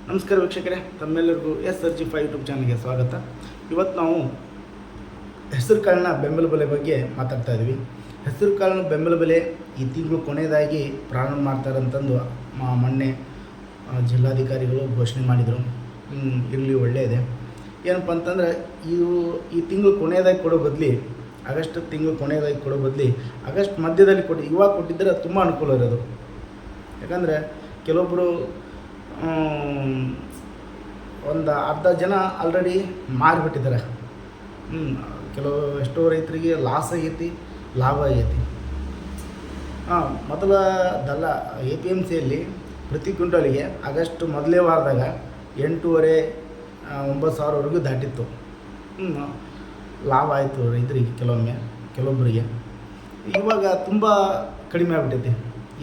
ನಮಸ್ಕಾರ ವೀಕ್ಷಕರೇ, ತಮ್ಮೆಲ್ಲರಿಗೂ SRG5 ಯೂಟ್ಯೂಬ್ ಚಾನಲ್ಗೆ ಸ್ವಾಗತ. ಇವತ್ತು ನಾವು ಹೆಸರು ಕಾಳಿನ ಬೆಂಬಲ ಬೆಲೆ ಬಗ್ಗೆ ಮಾತಾಡ್ತಾ ಇದ್ವಿ. ಹೆಸರು ಕಾಳಿನ ಬೆಂಬಲ ಬೆಲೆ ಈ ತಿಂಗಳು ಕೊನೆಯದಾಗಿ ಪ್ರಾರಂಭ ಮಾಡ್ತಾರಂತಂದು ಮೊನ್ನೆ ಜಿಲ್ಲಾಧಿಕಾರಿಗಳು ಘೋಷಣೆ ಮಾಡಿದರು. ಇರಲಿ, ಒಳ್ಳೆಯದೇ. ಏನಪ್ಪ ಅಂತಂದರೆ ಈ ತಿಂಗಳು ಕೊನೆಯದಾಗಿ ಕೊಡೋ ಬದಲಿ ಆಗಸ್ಟ್ ತಿಂಗಳು ಕೊನೆಯದಾಗಿ ಕೊಡೋ ಬದಲಿ ಆಗಸ್ಟ್ ಮಧ್ಯದಲ್ಲಿ ಇವಾಗ ಕೊಟ್ಟಿದ್ದರೆ ತುಂಬ ಅನುಕೂಲ ಇರೋದು. ಯಾಕಂದರೆ ಕೆಲವೊಬ್ಬರು ಒಂದು ಅರ್ಧ ಜನ ಆಲ್ರೆಡಿ ಮಾರಿಬಿಟ್ಟಿದ್ದಾರೆ. ಎಷ್ಟೋ ರೈತರಿಗೆ ಲಾಸ್ ಆಗೈತಿ, ಲಾಭ ಆಗೈತಿ. ಮೊದಲ APMCಯಲ್ಲಿ ಪ್ರತಿ ಕ್ವಿಂಟಲಿಗೆ ಆಗಸ್ಟ್ ಮೊದಲೇ ವಾರದಾಗ 8,500-9,000 ಸಾವಿರವರೆಗೂ ದಾಟಿತ್ತು. ಲಾಭ ಆಯಿತು ರೈತರಿಗೆ, ಕೆಲವೊಬ್ಬರಿಗೆ. ಇವಾಗ ತುಂಬ ಕಡಿಮೆ ಆಗಿಬಿಟ್ಟೈತಿ.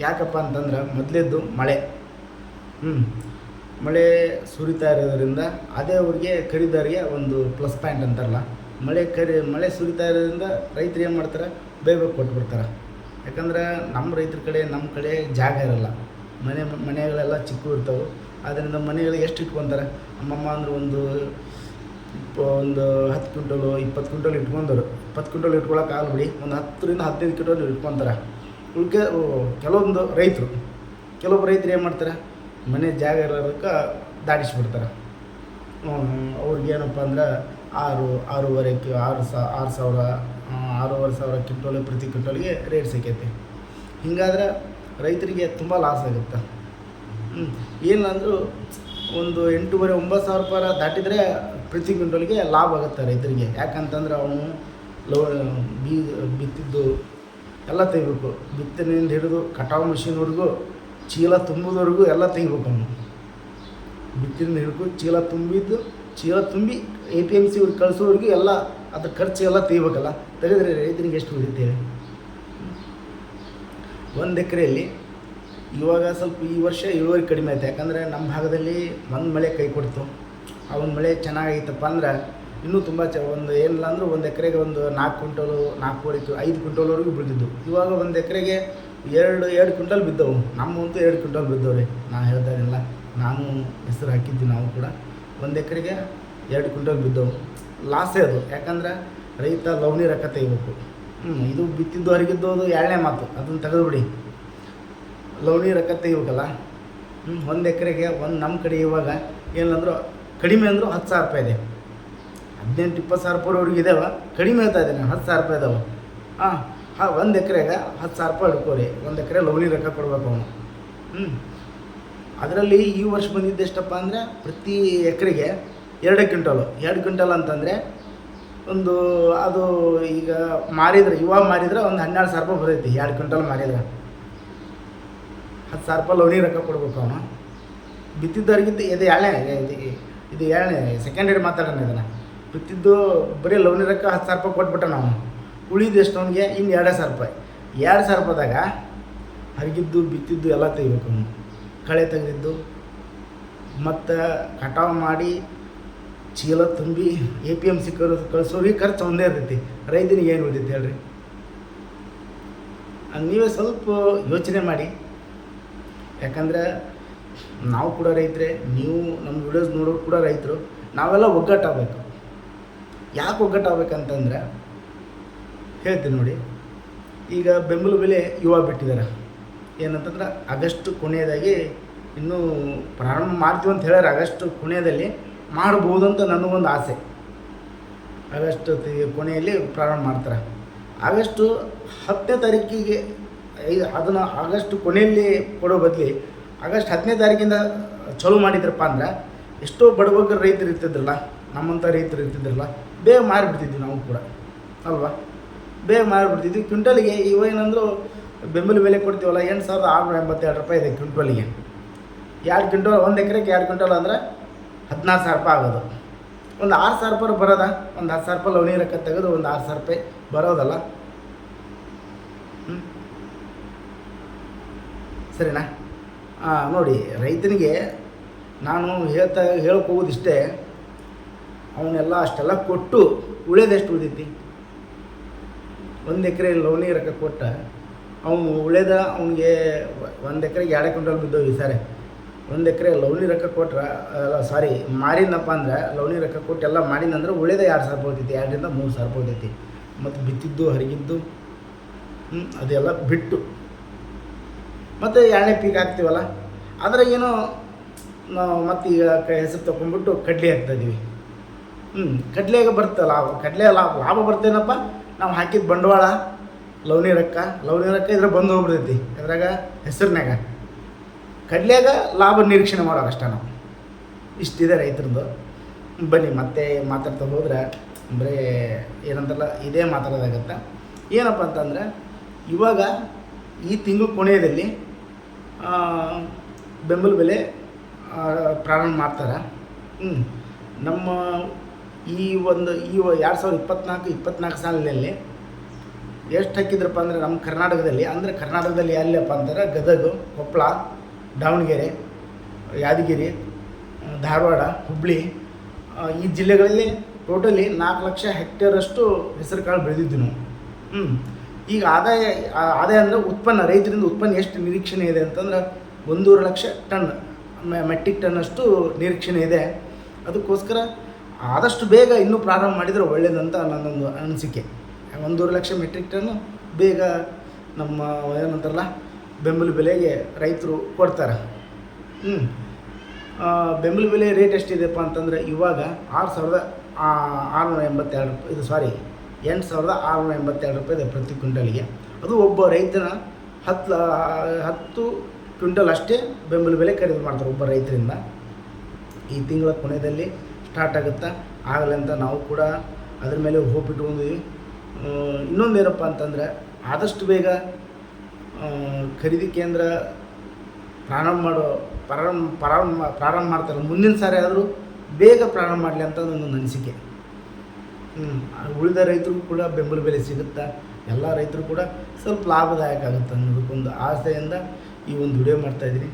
ಯಾಕಪ್ಪ ಅಂತಂದ್ರೆ ಮೊದಲೇದ್ದು ಮಳೆ ಸುರಿತಾ ಇರೋದ್ರಿಂದ ಅದೇ ಅವ್ರಿಗೆ ಖರೀದಾರಿಗೆ ಒಂದು ಪ್ಲಸ್ ಪಾಯಿಂಟ್ ಅಂತಾರಲ್ಲ. ಮಳೆ ಸುರಿತಾ ಇರೋದ್ರಿಂದ ರೈತರು ಏನು ಮಾಡ್ತಾರೆ, ಬೇಗ ಕೊಟ್ಬಿಡ್ತಾರೆ. ಯಾಕಂದ್ರೆ ನಮ್ಮ ರೈತರ ನಮ್ಮ ಕಡೆ ಜಾಗ ಇರೋಲ್ಲ, ಮನೆಗಳೆಲ್ಲ ಚಿಕ್ಕ ಇರ್ತವೆ. ಆದ್ದರಿಂದ ಮನೆಗಳಿಗೆ ಎಷ್ಟು ಇಟ್ಕೊತಾರೆ? ನಮ್ಮಮ್ಮ ಅಂದ್ರೆ ಒಂದು 10 ಕ್ವಿಂಟಲು 20 ಕ್ವಿಂಟಲ್ ಇಟ್ಕೊಂಡರು. 20 ಕ್ವಿಂಟಲ್ ಇಟ್ಕೊಳಕ್ಕೆ ಆಗಲ್ಬಿಡಿ, ಒಂದು 10-15 ಕ್ವಿಂಟಲ್ ಇಟ್ಕೊತಾರೆ. ಕೆಲವೊಬ್ಬರು ರೈತರು ಏನು ಮಾಡ್ತಾರೆ, ಮನೆ ಜಾಗ ಇರೋದಕ್ಕೆ ದಾಟಿಸ್ಬಿಡ್ತಾರೆ. ಅವ್ರಿಗೇನಪ್ಪ ಅಂದ್ರೆ 6,500 ಕ್ವಿಂಟಲ್ ಪ್ರತಿ ಕ್ವಿಂಟಲ್ಗೆ ರೇಟ್ ಸಿಕ್ಕೈತಿ. ಹಿಂಗಾದ್ರೆ ರೈತರಿಗೆ ತುಂಬ ಲಾಸ್ ಆಗುತ್ತೆ. ಏನಂದರೂ ಒಂದು 8,500-9,000 ರೂಪಾಯಿ ದಾಟಿದರೆ ಪ್ರತಿ ಕ್ವಿಂಟಲ್ಗೆ ಲಾಭ ಆಗುತ್ತೆ ರೈತರಿಗೆ. ಯಾಕಂತಂದ್ರೆ ಅವನು ಬಿತ್ತಿದ್ದು ಎಲ್ಲ ತೆಗಿಬೇಕು. ಬಿತ್ತನೆಯಿಂದ ಹಿಡಿದು ಕಟಾವು ಮಿಷಿನ್ವರೆಗೂ, ಚೀಲ ತುಂಬೋದವರೆಗೂ ಎಲ್ಲ ತೆಗಿಬೇಕು. ಅವನು ಬಿತ್ತಿನಿಂದ ಹಿಡಿದು ಚೀಲ ತುಂಬಿ APMC ಅವ್ರಿಗೆ ಕಳಿಸೋವರೆಗೂ ಎಲ್ಲ ಅದ್ರ ಖರ್ಚು ಎಲ್ಲ ತೆಗಿಬೇಕಲ್ಲ. ತೆಗೆದ್ರೆ ರೈತರಿಗೆ ಎಷ್ಟು ಉಳಿತೇವೆ? 1 ಎಕರೆಯಲ್ಲಿ ಇವಾಗ ಸ್ವಲ್ಪ ಈ ವರ್ಷ ಇಳುವರಿ ಕಡಿಮೆ ಆಯ್ತು. ಯಾಕಂದರೆ ನಮ್ಮ ಭಾಗದಲ್ಲಿ ಒಂದು ಮಳೆ ಕೈ ಕೊಡ್ತು. ಆ ಒಂದು ಮಳೆ ಚೆನ್ನಾಗೈತಪ್ಪ ಅಂದ್ರೆ ಇನ್ನೂ ತುಂಬ ಏನಿಲ್ಲ ಅಂದರೂ 1 ಎಕರೆಗೆ ಒಂದು 4 ಕ್ವಿಂಟಲು 4,5 ಕ್ವಿಂಟಲ್ವರೆಗೂ ಬಿದ್ದಿದ್ದು. ಇವಾಗ 1 ಎಕರೆಗೆ 2 ಕ್ವಿಂಟಲ್ ಬಿದ್ದವು. ನಮ್ಮಂತೂ 2 ಕ್ವಿಂಟಲ್ ಬಿದ್ದವ್ರಿ. ನಾನು ಹೇಳ್ತಾ ಇರಲಿಲ್ಲ, ನಾನು ಹೆಸರು ಹಾಕಿದ್ವಿ. ನಾವು ಕೂಡ 1 ಎಕರೆಗೆ 2 ಕ್ವಿಂಟಲ್ ಬಿದ್ದವು. ಲಾಸೇ ಅದು. ಯಾಕಂದ್ರೆ ರೈತ ಲವಣಿ ರೊಕ್ಕ ತೆಗಿಬೇಕು. ಇದು ಬಿತ್ತಿದ್ದು ಹೊರಗಿದ್ದು ಅದು 2ನೇ ಮಾತು, ಅದನ್ನು ತೆಗೆದುಬಿಡಿ. ಲವಣಿ ರೊಕ್ಕ ತೆಗಿಬೇಕಲ್ಲ. 1 ಎಕರೆಗೆ ನಮ್ಮ ಕಡೆ ಇವಾಗ ಏನಂದ್ರು ಕಡಿಮೆ ಅಂದರೂ 10,000 ರೂಪಾಯಿ ಇದೆ. 18-20,000 ರೂಪಾಯಿವರೆಗೂ ಇದಾವೆ. ಕಡಿಮೆ ಹೇಳ್ತಾ ಇದ್ದೇನೆ, 10,000 ರೂಪಾಯಿ ಇದಾವೆ. 1 ಎಕರೆಗೆ 10,000 ರೂಪಾಯಿ ಹಿಡ್ಕೋರಿ. 1 ಎಕರೆ ಲವಣಿ ರೊಕ್ಕ ಕೊಡ್ಬೇಕು ಅವನು. ಅದರಲ್ಲಿ ಈ ವರ್ಷ ಬಂದಿದ್ದು ಎಷ್ಟಪ್ಪ ಅಂದರೆ ಪ್ರತಿ ಎಕರೆಗೆ 2 ಕ್ವಿಂಟಲ್ ಅಂತಂದರೆ ಒಂದು ಅದು ಈಗ ಇವಾಗ ಮಾರಿದ್ರೆ ಒಂದು 12,000 ರೂಪಾಯಿ ಬರ್ತೈತಿ. 2 ಕ್ವಿಂಟಲ್ ಮಾರಿದ್ರೆ 10,000 ರೂಪಾಯಿ ಲವಣಿ ರೊಕ್ಕ ಕೊಡ್ಬೇಕು ಅವನು. ಬಿತ್ತಿದ್ದವ್ರಿಗಿದ್ದು ಇದು 2ನೇ ಸೆಕೆಂಡರಿ ಮಾತಾಡೋಣ. ಇದನ್ನು ಬಿತ್ತಿದ್ದು ಬರೀ ಲವಣಿ ರೊಕ್ಕ 10,000 ರೂಪಾಯಿ ಕೊಟ್ಬಿಟ್ಟ ನಾವು. ಉಳಿದು ಎಷ್ಟು ಅವನಿಗೆ ಇನ್ನು 2,000 ರೂಪಾಯಿ. 2,000 ರೂಪಾಯಿದಾಗ ಹರಿಗಿದ್ದು ಬಿತ್ತಿದ್ದು ಎಲ್ಲ ತೆಗಿಬೇಕು ಅವನು. ಕಳೆ ತೆಗೆದಿದ್ದು ಮತ್ತು ಕಟಾವು ಮಾಡಿ ಚೀಲ ತುಂಬಿ APMC ಕಳಿಸೋರಿಗೆ ಖರ್ಚು ಒಂದೇ ಇರ್ತೈತಿ. ರೈತನಿಗೆ ಏನು ಉಳಿತೈತಿ ಹೇಳ್ರಿ? ನೀವೇ ಸ್ವಲ್ಪ ಯೋಚನೆ ಮಾಡಿ. ಯಾಕಂದರೆ ನಾವು ಕೂಡ ರೈತರೇ, ನೀವು ನಮ್ಮ ವಿಡಿಯೋಸ್ ನೋಡೋರು ಕೂಡ ರೈತರು. ನಾವೆಲ್ಲ ಒಗ್ಗಟ್ಟಾಗಬೇಕು. ಯಾಕೆ ಒಗ್ಗಟ್ಟಾಗಬೇಕಂತಂದರೆ ಹೇಳ್ತೀನಿ ನೋಡಿ. ಈಗ ಬೆಂಬಲ ಬೆಲೆ ಇವಾಗ ಬಿಟ್ಟಿದ್ದಾರೆ. ಏನಂತಂದ್ರೆ ಆಗಸ್ಟ್ ಕೊನೆಯದಾಗಿ ಇನ್ನೂ ಪ್ರಾರಂಭ ಮಾಡ್ತೀವಿ ಅಂತ ಹೇಳ್ಯಾರ. ಆಗಸ್ಟ್ ಕೊನೆಯದಲ್ಲಿ ಮಾಡ್ಬೋದು ಅಂತ ನನಗೊಂದು ಆಸೆ. ಆಗಸ್ಟ್ ಕೊನೆಯಲ್ಲಿ ಪ್ರಾರಂಭ ಮಾಡ್ತಾರೆ. ಆಗಸ್ಟು 10ನೇ ತಾರೀಕಿಗೆ ಅದನ್ನು ಆಗಸ್ಟ್ ಕೊನೆಯಲ್ಲಿ ಕೊಡೋ ಬದಲಿ ಆಗಸ್ಟ್ 10ನೇ ತಾರೀಕಿಂದ ಚಾಲೂ ಮಾಡಿದ್ರಪ್ಪ ಅಂದ್ರೆ ಎಷ್ಟೋ ಬಡಬಗ್ಗರ ರೈತರು ಇರ್ತಿದ್ರಲ್ಲ, ನಮ್ಮಂಥ ರೈತರು ಇರ್ತಿದ್ರಲ್ಲ, ಬೇಗ ಮಾರಿಬಿಡ್ತಿದ್ವಿ ನಾವು ಕೂಡ ಅಲ್ವಾ? ಬೇಗ ಮಾರಿಬಿಡ್ತಿದ್ವಿ. ಕ್ವಿಂಟಲಿಗೆ ಇವೇನಂದ್ರು ಬೆಂಬಲ ಬೆಲೆ ಕೊಡ್ತೀವಲ್ಲ, 8,682 ರೂಪಾಯಿ ಇದೆ ಕ್ವಿಂಟಲಿಗೆ. 2 ಕ್ವಿಂಟಲ್ 1 ಎಕರೆಗೆ 2 ಕ್ವಿಂಟಲ್ ಅಂದರೆ 14,000 ರೂಪಾಯಿ ಆಗೋದು. ಒಂದು 6,000 ರೂಪಾಯಿ ಬರೋದ? ಒಂದು 10,000 ರೂಪಾಯಿ ಲವಣಿ ರೊಕ್ಕ ತೆಗೆದು ಒಂದು 6,000 ರೂಪಾಯಿ ಬರೋದಲ್ಲ? ಸರಿನಾ? ನೋಡಿ, ರೈತನಿಗೆ ನಾನು ಹೇಳಕ್ಕೆ ಹೋಗೋದಿಷ್ಟೇ, ಅವನ್ನೆಲ್ಲ ಅಷ್ಟೆಲ್ಲ ಕೊಟ್ಟು ಉಳಿಯೋದೆಷ್ಟು ಉಳಿದೈತಿ? 1 ಎಕರೆ ಲವಣಿ ರೊಕ್ಕ ಕೊಟ್ಟ ಅವನು ಅವನಿಗೆ 1 ಎಕರೆಗೆ 2 ಕ್ವಿಂಟಲ್ ಬಿದ್ದವು ಈ ಸಾರಿ. 1 ಎಕರೆ ಲೌನಿ ರೊಕ್ಕ ಕೊಟ್ರೆ ಸಾರಿ ಮಾರಿನಪ್ಪ ಅಂದ್ರೆ ಲೌನಿ ರೊಕ್ಕ ಕೊಟ್ಟು ಎಲ್ಲ ಮಾಡಿದಂದ್ರೆ ಉಳಿದ 2,000 ರೂಪಾಯಿ ಹೋಗ್ತೈತಿ, 2ರಿಂದ 3,000 ರೂಪಾಯಿ ಹೋಗ್ತೈತಿ. ಮತ್ತು ಬಿತ್ತಿದ್ದು ಹರಿಗಿದ್ದು ಅದೆಲ್ಲ ಬಿಟ್ಟು ಮತ್ತು 2ನೇ ಪೀಕ್ ಹಾಕ್ತೀವಲ್ಲ, ಅದ್ರಾಗೇನೋ ನಾವು ಮತ್ತು ಈಗ ಹೆಸರು ತೊಗೊಂಡ್ಬಿಟ್ಟು ಕಡ್ಲೆ ಹಾಕ್ತಾಯಿದ್ದೀವಿ. ಕಡ್ಲೆಗೆ ಬರುತ್ತೆ ಲಾಭ, ಕಡ್ಲೆ ಲಾಭ ಬರ್ತೇನಪ್ಪ, ನಾವು ಹಾಕಿದ ಬಂಡವಾಳ ಲೌನಿ ರೊಕ್ಕ ಇದ್ರೆ ಬಂದು ಹೋಗ್ಬಿಡ್ತೈತಿ. ಅದ್ರಾಗ ಹೆಸರಿನಾಗ ಕಡ್ಲೆಯಾಗ ಲಾಭ ನಿರೀಕ್ಷಣೆ ಮಾಡೋಕ್ಕಷ್ಟ ನಾವು. ಇಷ್ಟಿದೆ ರೈತರದ್ದು. ಬನ್ನಿ ಮತ್ತೆ ಮಾತಾಡ್ತಾ ಹೋದ್ರೆ ಬರೀ ಏನಂತಲ್ಲ ಇದೇ ಮಾತಾಡೋದಾಗತ್ತೆ. ಏನಪ್ಪ ಅಂತಂದರೆ ಇವಾಗ ಈ ತಿಂಗಳು ಕೊನೆಯಲ್ಲಿ ಬೆಂಬಲ ಬೆಲೆ ಪ್ರಾರಂಭ ಮಾಡ್ತಾರೆ. ನಮ್ಮ ಈ 2024 ಸಾಲಿನಲ್ಲಿ ಎಷ್ಟು ಹಾಕಿದ್ರಪ್ಪ ಅಂದರೆ ನಮ್ಮ ಕರ್ನಾಟಕದಲ್ಲಿ ಎಲ್ಲಪ್ಪ ಅಂತಾರೆ ಗದಗ, ಕೊಪ್ಪಳ, ದಾವಣಗೆರೆ, ಯಾದಗಿರಿ, ಧಾರವಾಡ, ಹುಬ್ಬಳ್ಳಿ ಈ ಜಿಲ್ಲೆಗಳಲ್ಲಿ ಟೋಟಲಿ 4 ಲಕ್ಷ ಹೆಕ್ಟೇರಷ್ಟು ಹೆಸರು ಕಾಳು ಬೆಳೆದಿದ್ದು ನಾವು. ಈಗ ಆದಾಯ ಅಂದರೆ ಉತ್ಪನ್ನ, ರೈತರಿಂದ ಉತ್ಪನ್ನ ಎಷ್ಟು ನಿರೀಕ್ಷಣೆ ಇದೆ ಅಂತಂದ್ರೆ 1.5 ಲಕ್ಷ ಟನ್ ಮೆಟ್ರಿಕ್ ಟನ್ನಷ್ಟು ನಿರೀಕ್ಷಣೆ ಇದೆ. ಅದಕ್ಕೋಸ್ಕರ ಆದಷ್ಟು ಬೇಗ ಇನ್ನೂ ಪ್ರಾರಂಭ ಮಾಡಿದರೆ ಒಳ್ಳೆಯದಂತ ನನ್ನೊಂದು ಅನಿಸಿಕೆ. 1.5 ಲಕ್ಷ ಮೆಟ್ರಿಕ್ ಟನ್ನು ಬೇಗ ನಮ್ಮ ಏನಂತಾರಲ್ಲ ಬೆಂಬಲ ಬೆಲೆಗೆ ರೈತರು ಕೊಡ್ತಾರೆ. ಬೆಂಬಲ ಬೆಲೆ ರೇಟ್ ಎಷ್ಟಿದೆಪ್ಪ ಅಂತಂದರೆ ಇವಾಗ 8,682 ರೂಪಾಯಿ, 8,682 ರೂಪಾಯಿ ಇದೆ ಪ್ರತಿ ಕ್ವಿಂಟಲಿಗೆ. ಅದು ಒಬ್ಬ ರೈತನ 10 ಕ್ವಿಂಟಲ್ ಅಷ್ಟೇ ಬೆಂಬಲ ಬೆಲೆ ಖರೀದಿ ಮಾಡ್ತಾರೆ ಒಬ್ಬ ರೈತರಿಂದ. ಈ ತಿಂಗಳ ಕೊನೆಯಲ್ಲಿ ಸ್ಟಾರ್ಟ್ ಆಗುತ್ತಾ ಆಗಲಿ ಅಂತ ನಾವು ಕೂಡ ಅದ್ರ ಮೇಲೆ ಹೋಗ್ಬಿಟ್ಕೊಂಡಿದ್ವಿ. ಇನ್ನೊಂದೇನಪ್ಪ ಅಂತಂದರೆ ಆದಷ್ಟು ಬೇಗ ಖರೀದಿ ಕೇಂದ್ರ ಪ್ರಾರಂಭ ಮಾಡ್ತಾರೆ. ಮುಂದಿನ ಸಾರಿ ಆದರೂ ಬೇಗ ಪ್ರಾರಂಭ ಮಾಡಲಿ ಅಂತ ನನ್ನ ಅನಿಸಿಕೆ. ಉಳಿದ ರೈತರಿಗೂ ಕೂಡ ಬೆಂಬಲ ಬೆಲೆ ಸಿಗುತ್ತಾ, ಎಲ್ಲ ರೈತರು ಕೂಡ ಸ್ವಲ್ಪ ಲಾಭದಾಯಕ ಆಗುತ್ತೆ ಅನ್ನೋದಕ್ಕೊಂದು ಆಸೆಯಿಂದ ಈ ಒಂದು ವಿಡಿಯೋ ಮಾಡ್ತಾಯಿದ್ದೀನಿ.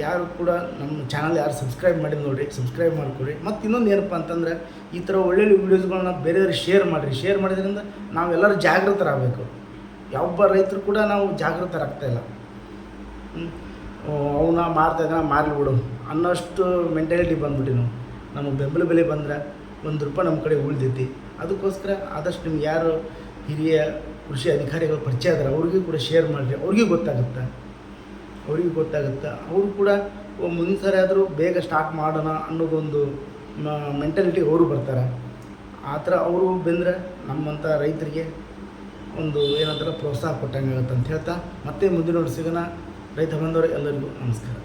ಯಾರು ಕೂಡ ನಮ್ಮ ಚಾನಲ್ ಸಬ್ಸ್ಕ್ರೈಬ್ ಮಾಡಿ ನೋಡಿರಿ, ಸಬ್ಸ್ಕ್ರೈಬ್ ಮಾಡ್ಕೊಡ್ರಿ. ಮತ್ತು ಇನ್ನೊಂದು ಏನಪ್ಪ ಅಂತಂದರೆ ಈ ಥರ ಒಳ್ಳೊಳ್ಳೆ ವೀಡಿಯೋಸ್ಗಳನ್ನ ಬೇರೆಯವ್ರಿಗೆ ಶೇರ್ ಮಾಡೋದ್ರಿಂದ ನಾವೆಲ್ಲರೂ ಜಾಗೃತರಾಗಬೇಕು. ಯಾವೊಬ್ಬ ರೈತರು ಕೂಡ ನಾವು ಜಾಗೃತರಾಗ್ತಾಯಿಲ್ಲ. ಅವನ್ನ ಮಾರಲಿ ಬಿಡು ಅನ್ನೋಷ್ಟು ಮೆಂಟಾಲಿಟಿ ಬಂದ್ಬಿಟ್ಟು ನಮಗೆ ಬೆಂಬಲ ಬೆಲೆ ಬಂದರೆ 1 ರೂಪಾಯಿ ನಮ್ಮ ಕಡೆ ಉಳಿದೈತಿ. ಅದಕ್ಕೋಸ್ಕರ ಆದಷ್ಟು ನಿಮ್ಗೆ ಯಾರು ಹಿರಿಯ ಕೃಷಿ ಅಧಿಕಾರಿಗಳು ಪರಿಚಯ ಇದ್ದಾರೆ ಅವ್ರಿಗೂ ಕೂಡ ಶೇರ್ ಮಾಡಿರಿ, ಅವ್ರಿಗೂ ಗೊತ್ತಾಗುತ್ತೆ. ಅವರು ಕೂಡ ಮುಂದಿನ ಸಾರಿ ಆದರೂ ಬೇಗ ಸ್ಟಾರ್ಟ್ ಮಾಡೋಣ ಅನ್ನೋದೊಂದು ಮೆಂಟಾಲಿಟಿ ಅವರು ಬರ್ತಾರೆ. ಆ ಥರ ಅವರು ಬಂದರೆ ನಮ್ಮಂಥ ರೈತರಿಗೆ ಒಂದು ಏನಂತಾರೆ ಪ್ರೋತ್ಸಾಹ ಕೊಟ್ಟಂಗೆ ಆಗುತ್ತೆ ಅಂತ ಹೇಳ್ತಾ ಮತ್ತೆ ಮುಂದಿನ ಸಿಗೋಣ. ರೈತ ಬಂದವರು ಎಲ್ಲರಿಗೂ ನಮಸ್ಕಾರ.